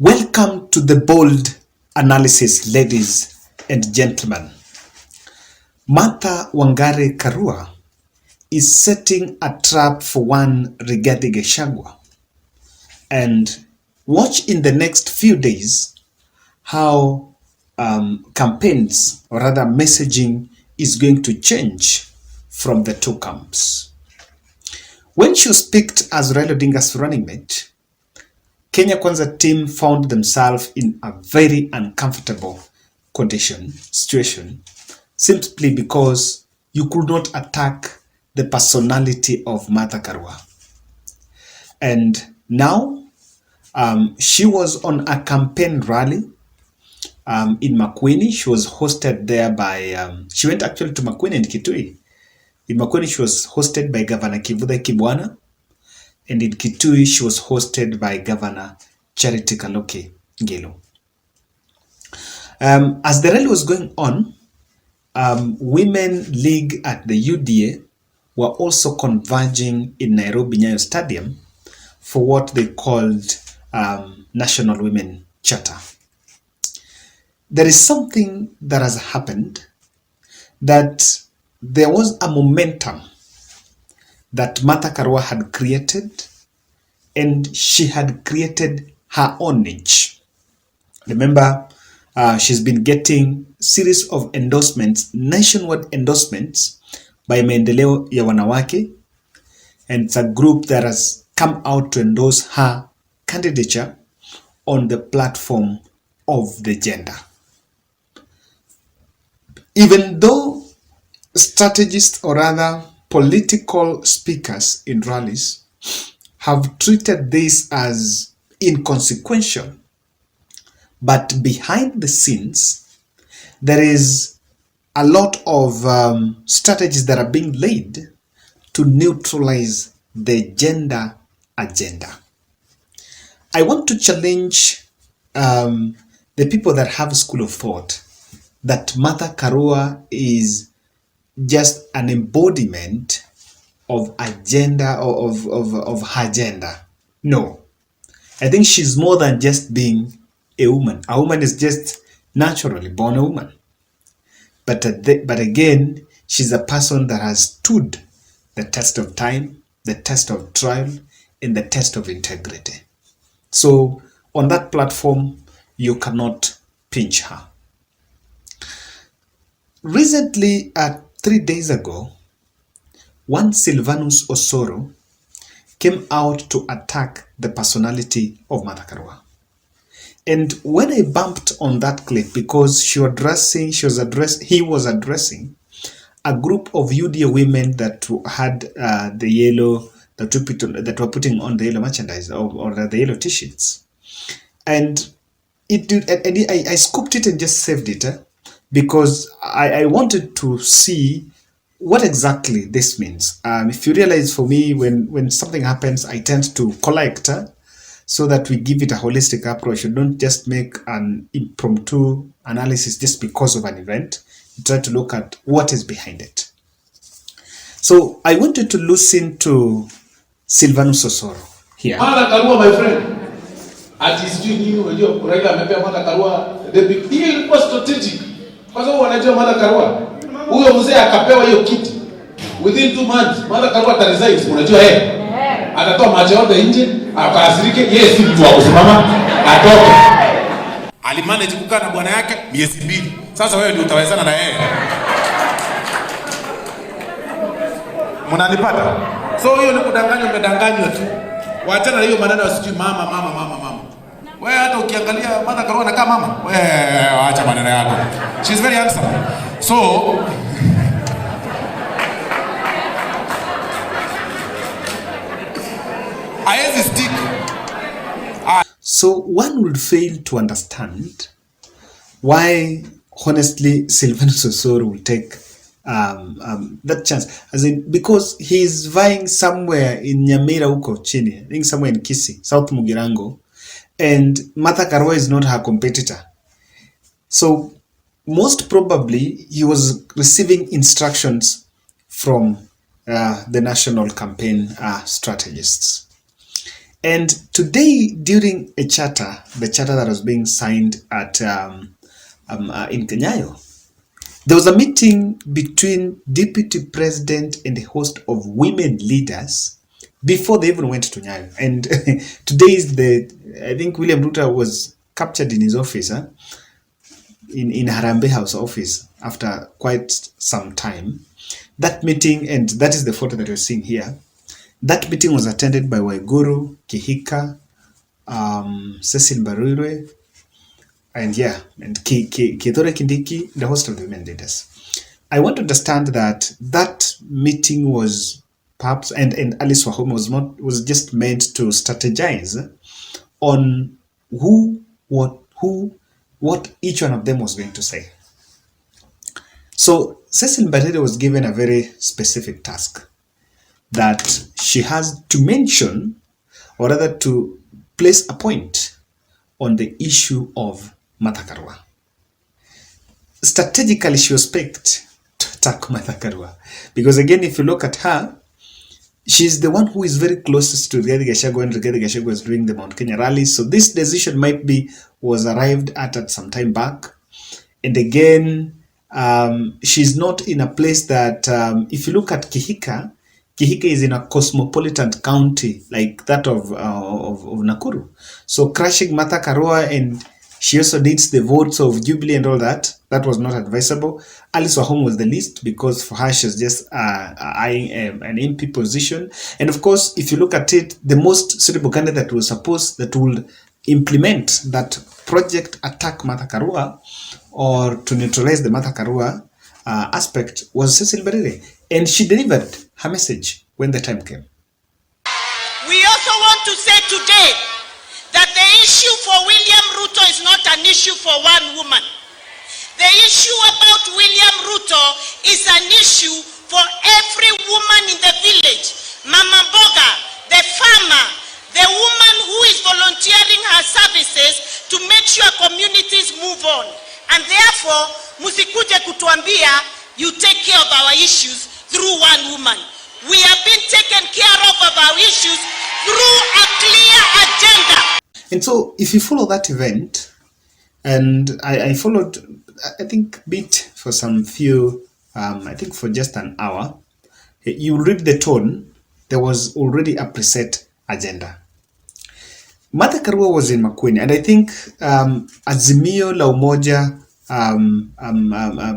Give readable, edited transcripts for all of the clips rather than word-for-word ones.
Welcome to the bold analysis, ladies and gentlemen. Martha Wangari Karua is setting a trap for one Rigathi Gachagua. And watch in the next few days how campaigns, or rather messaging, is going to change from the two camps. When she was picked as Raila Odinga's running mate, Kenya Kwanza team found themselves in a very uncomfortable situation, simply because you could not attack the personality of Martha Karua. And now she was on a campaign rally in Makueni. She was hosted there by, she went actually to Makueni and Kitui. In Makueni, she was hosted by Governor Kivutha Kibwana. And in Kitui, she was hosted by Governor Charity Kaloke Ngelo. As the rally was going on, Women League at the UDA were also converging in Nairobi Nyayo Stadium for what they called National Women Charter. There is something that has happened, that there was a momentum that Martha Karua had created, and she had created her own niche. Remember, she's been getting series of endorsements, nationwide endorsements by Maendeleo ya Wanawake, and it's a group that has come out to endorse her candidature on the platform of the gender. Even though strategists, or rather political speakers in rallies, have treated this as inconsequential, but behind the scenes, there is a lot of strategies that are being laid to neutralize the gender agenda. I want to challenge the people that have a school of thought that Martha Karua is just an embodiment of agenda, or of her gender. No, I think she's more than just being a woman. A woman is just naturally born a woman. But again, she's a person that has stood the test of time, the test of trial, and the test of integrity. So on that platform, you cannot pinch her. Recently, 3 days ago, one Silvanus Osoro came out to attack the personality of Martha Karua. And when I bumped on that clip, because he was addressing a group of UDA women that had the yellow, that were putting on the yellow merchandise, or the yellow t-shirts. And I scooped it and just saved it, because I wanted to see what exactly this means. If you realize, for me, when something happens, I tend to collect so that we give it a holistic approach. You don't just make an impromptu analysis just because of an event. You try to look at what is behind it. So I wanted to listen to Silvanus Osoro here. Martha Karua, my friend, at his junior, Raila amepea Martha Karua, the big deal was strategic. Kwa sababu wanajua Martha Karua, huyo mzee akapewa hiyo kiti, within 2 months Martha Karua ataresign. Unajua atatoa macho yote nje, akasirike. Yeye si mtu wa kusimama, atoke. Alimanage kukaa na bwana yake miezi 2. Sasa wewe ndio utawezana na yeye? Mnanipata? So hiyo ni kudanganywa, umedanganywa tu. Waachana na hiyo maneno ya sijui mama. Wewe hata ukiangalia Martha Karua anakaa mama. Wewe acha maneno yako. She's very handsome. So So one would fail to understand why, honestly, Silvanus Osoro will take that chance. As in, because he's vying somewhere in Nyamira huko chini, I think somewhere in Kisii, South Mugirango, and Martha Karua is not her competitor. So most probably he was receiving instructions from the national campaign strategists. And today, during a charter, the charter that was being signed at in Kenyayo, there was a meeting between Deputy President and a host of women leaders before they even went to Nyayo. And today is I think William Ruto was captured in his office, in Harambee House office after quite some time. That meeting, and that is the photo that you're seeing here, that meeting was attended by Waiguru, Kihika, Cecily Mbarire, and Kithure Kindiki, the host of the women leaders. I want to understand that that meeting was perhaps, and Alice Wahome was just meant to strategize on what each one of them was going to say. So Cecily Mbarire was given a very specific task that she has to mention, or rather to place a point on the issue of Martha Karua. Strategically, she was picked to attack Martha Karua because, again, if you look at her, she's the one who is very closest to Rigathi Gachagua, and Rigathi Gachagua was doing the Mount Kenya rally. So this decision was arrived at some time back. And again, she's not in a place that, if you look at Kihika is in a cosmopolitan county like that of Nakuru. So crushing Martha Karua, and she also needs the votes of Jubilee and all that. That was not advisable. Alice Wahome was the least because for her she's just eyeing an MP position. And of course, if you look at it, the most suitable candidate that would implement that project attack Martha Karua, or to neutralize the Martha Karua aspect, was Cecily Mbarire. And she delivered her message when the time came. We also want to say today that the issue for William Ruto is not an issue for one woman. The issue about William Ruto is an issue for every woman in the village. Mama Boga, the farmer, the woman who is volunteering her services to make sure communities move on. And therefore, musikuje kutuambia, you take care of our issues through one woman. We have been taken care of our issues through a clear agenda. And so, if you follow that event, and I followed, I think, bit for some few, I think for just an hour, you read the tone, there was already a preset agenda. Martha Karua was in Makueni, and I think Azimio la Umoja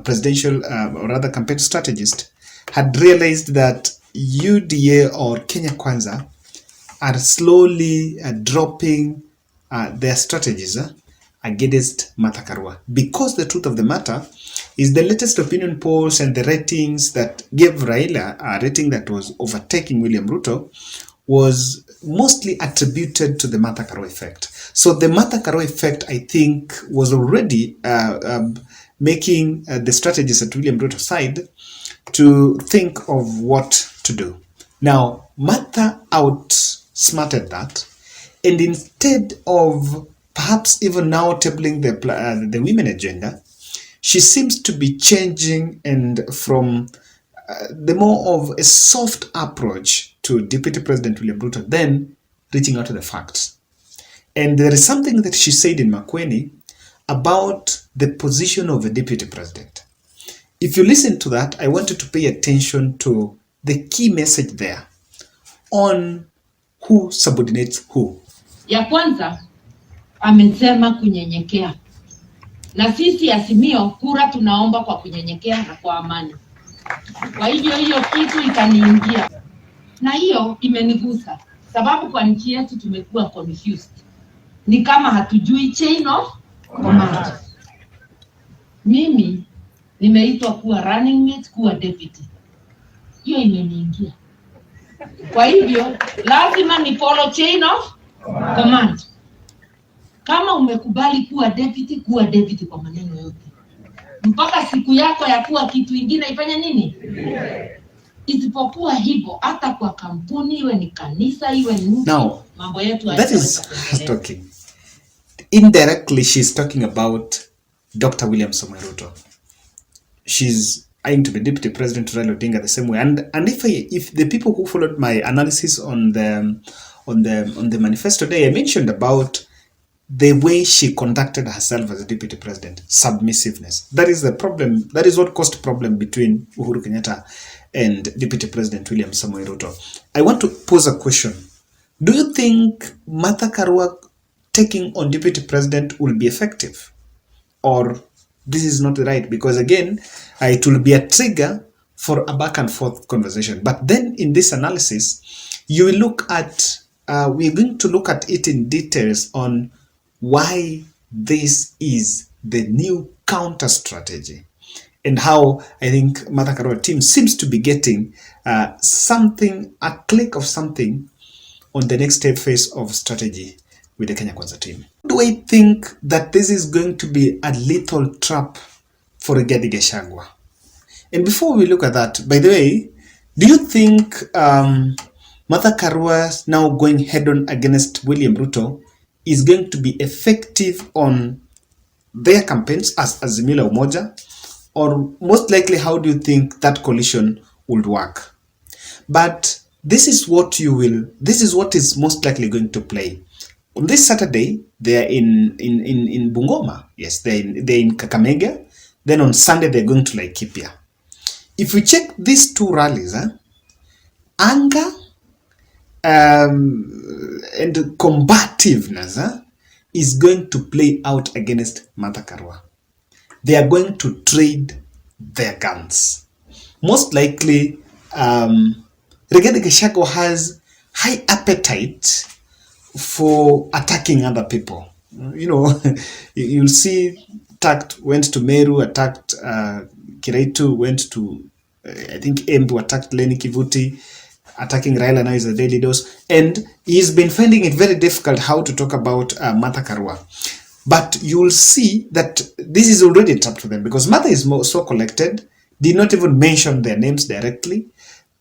presidential, or rather campaign strategist, had realized that UDA or Kenya Kwanza are slowly dropping their strategies against Martha Karua. Because the truth of the matter is the latest opinion polls and the ratings that gave Raila a rating that was overtaking William Ruto was mostly attributed to the Martha Karua effect. So the Martha Karua effect, I think, was already making the strategists at William Ruto's side to think of what to do. Now, Martha outsmarted that, and instead of perhaps even now tabling the women agenda, she seems to be changing, and from the more of a soft approach to Deputy President William Ruto, then reaching out to the facts. And there is something that she said in Makueni about the position of a deputy president. If you listen to that, I want you to pay attention to the key message there on who subordinates who. Ya kwanza amesema kunyenyekea, na sisi Azimio kura tunaomba kwa kunyenyekea na kwa amani. Kwa hivyo hiyo kitu ikaniingia, na hiyo imenigusa, sababu kwa nchi yetu tumekuwa confused, ni kama hatujui chain of command. Mimi nimeitwa kuwa running mate, kuwa deputy, hiyo imeniingia. Kwa hivyo lazima ni follow chain of command. Kama umekubali kuwa deputy kwa maneno yote, mpaka siku yako ya kuwa kitu ingine ifanye nini? Isipokuwa hivyo, hata kwa kampuni, iwe ni kanisa, iwe ni mambo yetu. That is talking. Indirectly, she's talking about Dr. William Samoei Ruto. She's eyeing to be Deputy President Raila Odinga the same way. And if the people who followed my analysis on on the manifesto day, I mentioned about the way she conducted herself as a deputy president, submissiveness. That is the problem. That is what caused problem between Uhuru Kenyatta and Deputy President William Samoei Ruto. I want to pose a question. Do you think Martha Karua taking on deputy president will be effective? Or this is not right? Because again, it will be a trigger for a back and forth conversation. But then in this analysis, you will look at, we're going to look at it in details on why this is the new counter strategy and how I think Martha Karua team seems to be getting something, a click of something on the next phase of strategy with the Kenya Kwanza team. Do I think that this is going to be a lethal trap for Gachagua? And before we look at that, by the way, do you think Martha Karua now going head-on against William Ruto is going to be effective on their campaigns as Azimio la Umoja? Or most likely, how do you think that coalition would work? But this is what is most likely going to play. On this Saturday, they are in Bungoma. Yes, they're in Kakamega. Then on Sunday, they're going to Laikipia. If we check these two rallies, anger and combativeness is going to play out against Martha Karua. They are going to trade their guns. Most likely, Rigathi Gachagua has high appetite for attacking other people. You know, you'll see attacked, went to Meru, attacked Kiraitu, went to, I think Embu, attacked Lenny Kivuti, attacking Raila now is a daily dose. And he's been finding it very difficult how to talk about Martha Karua. But you'll see that this is already a trap to them because Martha is so collected, did not even mention their names directly.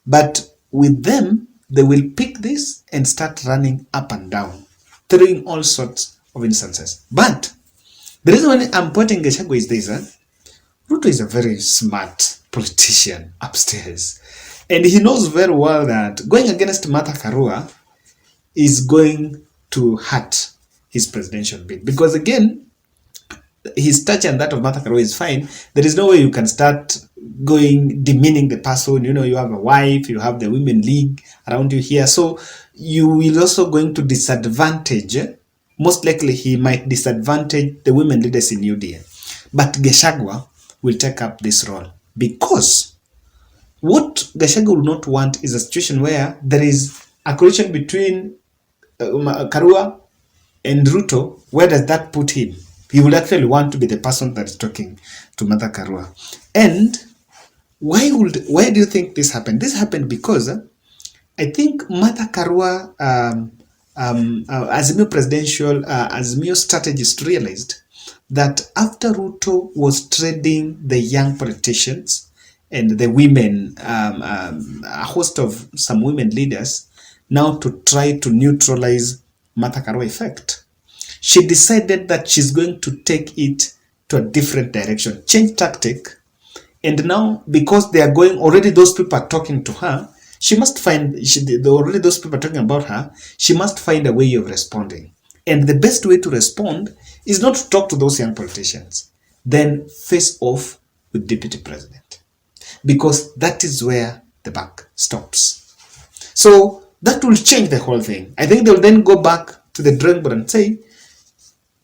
But with them, they will pick this and start running up and down, throwing all sorts of instances. But the reason why I'm pointing Gachagua is this. Ruto is a very smart politician upstairs. And he knows very well that going against Martha Karua is going to hurt his presidential bid. Because again, his touch and that of Martha Karua is fine. There is no way you can start demeaning the person. You know, you have a wife, you have the women league around you here. So you will also going to disadvantage, most likely he might disadvantage the women leaders in UDA. But Gachagua will take up this role because what Gachagua will not want is a situation where there is a collision between Karua and Ruto. Where does that put him? He would actually want to be the person that is talking to Martha Karua. And why do you think this happened? This happened because I think Martha Karua, Azimio presidential, Azimio strategist realized that after Ruto was trading the young politicians and the women, a host of some women leaders, now to try to neutralize Martha Karua effect, she decided that she's going to take it to a different direction, change tactic. And now, because they are going, already those people are talking to her, she must find, already those people are talking about her, she must find a way of responding. And the best way to respond is not to talk to those young politicians, then face off with deputy president. Because that is where the buck stops. So that will change the whole thing. I think they'll then go back to the drawing board and say,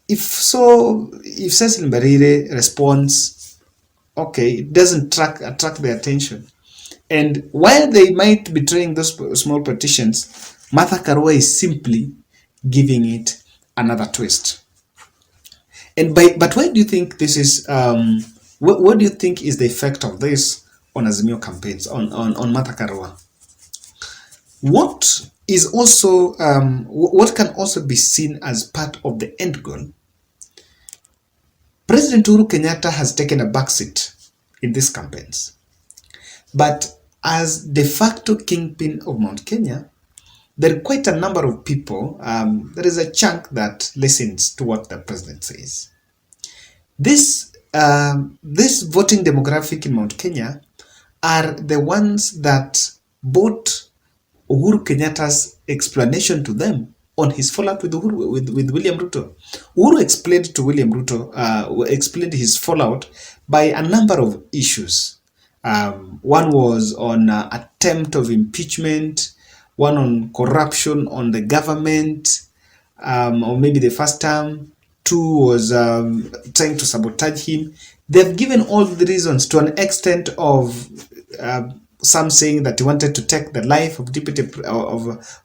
if Cecily Mbarire responds, okay, it doesn't attract their attention. And while they might be training those small politicians, Martha Karua is simply giving it another twist. But why do you think this is, what do you think is the effect of this on Azimio campaigns, on Martha Karua? What is also, what can also be seen as part of the end goal? President Uhuru Kenyatta has taken a backseat in these campaigns. But as de facto kingpin of Mount Kenya, there are quite a number of people, there is a chunk that listens to what the president says. This voting demographic in Mount Kenya are the ones that both Uhuru Kenyatta's explanation to them on his fallout with with William Ruto. Uhuru explained to William Ruto, explained his fallout by a number of issues. One was on attempt of impeachment, one on corruption on the government, or maybe the first term. Two was trying to sabotage him. They've given all the reasons to an extent of some saying that he wanted to take the life of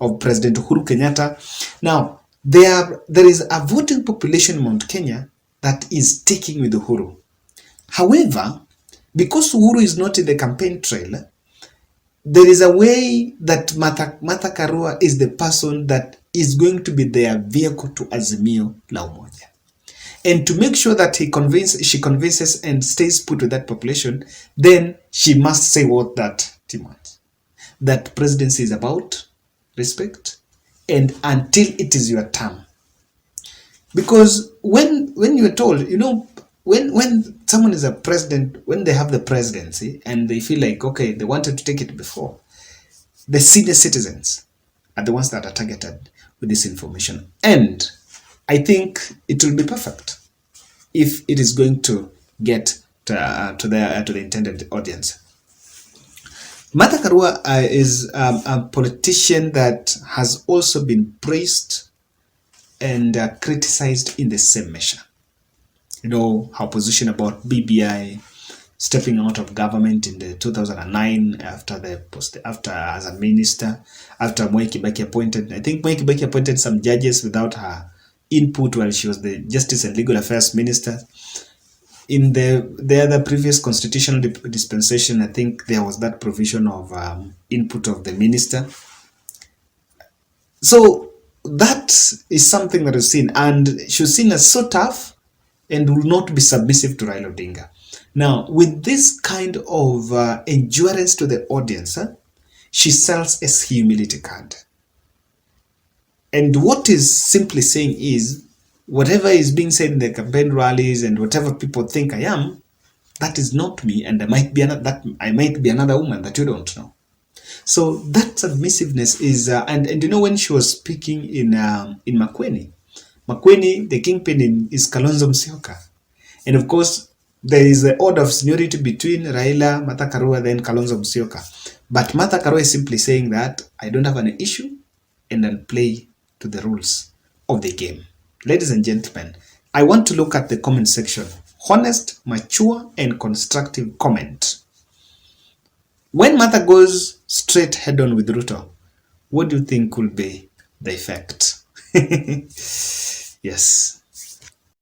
of President Uhuru Kenyatta. Now, there is a voting population in Mount Kenya that is taking with Uhuru. However, because Uhuru is not in the campaign trail, there is a way that Martha Karua is the person that is going to be their vehicle to Azimio la Umoja. And to make sure that she convinces and stays put with that population, then she must say what that team wants. That presidency is about respect, and until it is your term. Because when you are told, when someone is a president, when they have the presidency and they feel like, okay, they wanted to take it before, the senior citizens are the ones that are targeted with this information. And I think it will be perfect if it is going to get to the intended audience. Martha Karua is a politician that has also been praised and criticized in the same measure. Her position about BBI, stepping out of government in the 2009 after as a minister, after Mwai Kibaki appointed. I think Mwai Kibaki appointed some judges without her input while she was the Justice and Legal Affairs Minister. In the other previous constitutional dispensation, I think there was that provision of input of the minister. So that is something that we've seen, and she's seen as so tough and will not be submissive to Raila Odinga. Now, with this kind of endurance to the audience, she sells a humility card. And what is simply saying is, whatever is being said in the campaign rallies and whatever people think I am, that is not me, and I might be another woman that you don't know. So that submissiveness is, and when she was speaking in Makueni, the kingpin is Kalonzo Musyoka, and of course there is the order of seniority between Raila, Martha Karua, then Kalonzo Musyoka. But Martha Karua is simply saying that I don't have an issue, and I'll play to the rules of the game. Ladies and gentlemen, I want to look at the comment section. Honest, mature, and constructive comment. When Martha goes straight head-on with Ruto, what do you think will be the effect? Yes.